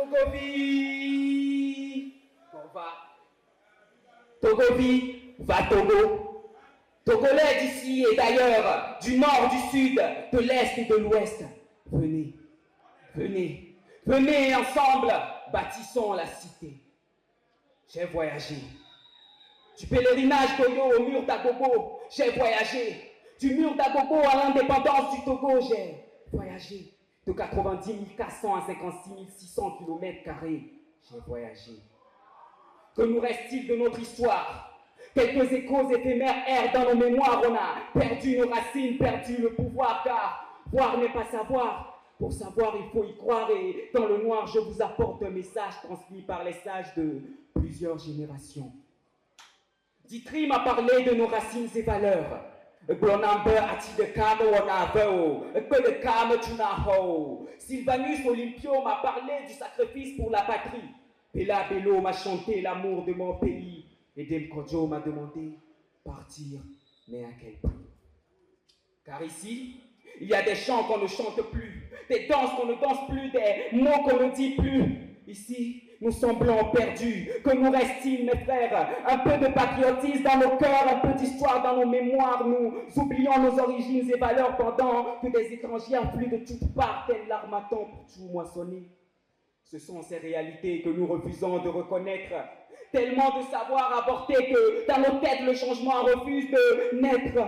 Togovie, on va. Togovie, va Togo. Togolais d'ici et d'ailleurs, du nord, du sud, de l'est et de l'ouest. Venez, venez, venez ensemble, bâtissons la cité. J'ai voyagé. Du pèlerinage d'Oyo au mur d'Agogo, j'ai voyagé. Du mur d'Agogo à l'indépendance du Togo, j'ai voyagé. De 90 400 à 56 600 km², j'ai voyagé. Que nous reste-t-il de notre histoire? Quelques échos éphémères errent dans nos mémoires. On a perdu nos racines, perdu le pouvoir, car voir n'est pas savoir. Pour savoir, il faut y croire. Et dans le noir, je vous apporte un message transmis par les sages de plusieurs générations. Ditry m'a parlé de nos racines et valeurs. Sylvanus Olympio m'a parlé du sacrifice pour la patrie. Bella Bello m'a chanté l'amour de mon pays. Et Demkodjo m'a demandé partir, mais à quel prix? Car ici, il y a des chants qu'on ne chante plus, des danses qu'on ne danse plus, des mots qu'on ne dit plus. Ici, nous semblons perdus. Que nous reste-t-il, mes frères? Un peu de patriotisme dans nos cœurs, un peu d'histoire dans nos mémoires. Nous oublions nos origines et valeurs pendant que des étrangers affluent de toutes parts, tels l'armatan pour tout moissonner. Ce sont ces réalités que nous refusons de reconnaître. Tellement de savoir apporter que dans nos têtes, le changement refuse de naître.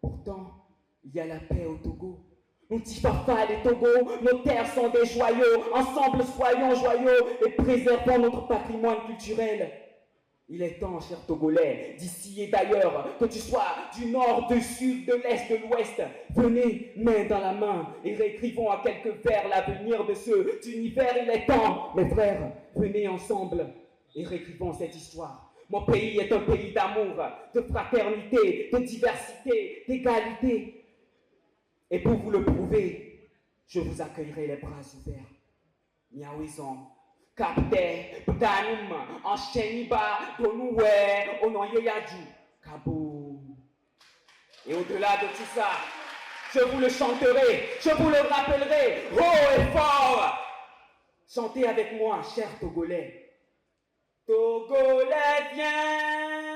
Pourtant, il y a la paix au Togo. Nous Tifafa, les Togo, nos terres sont des joyaux. Ensemble, soyons joyeux et préservons notre patrimoine culturel. Il est temps, chers Togolais, d'ici et d'ailleurs, que tu sois du nord, du sud, de l'est, de l'ouest. Venez, main dans la main, et réécrivons à quelques vers l'avenir de cet univers. Il est temps, mes frères, venez ensemble et réécrivons cette histoire. Mon pays est un pays d'amour, de fraternité, de diversité, d'égalité. Et pour vous le prouver, je vous accueillerai les bras ouverts. Miaouison, Kapte, Bdanum, Encheniba, Donoué, Onoyeyadju, Kabo. Et au-delà de tout ça, je vous le chanterai, je vous le rappellerai, haut et fort. Chantez avec moi, chers Togolais. Togolais, viens.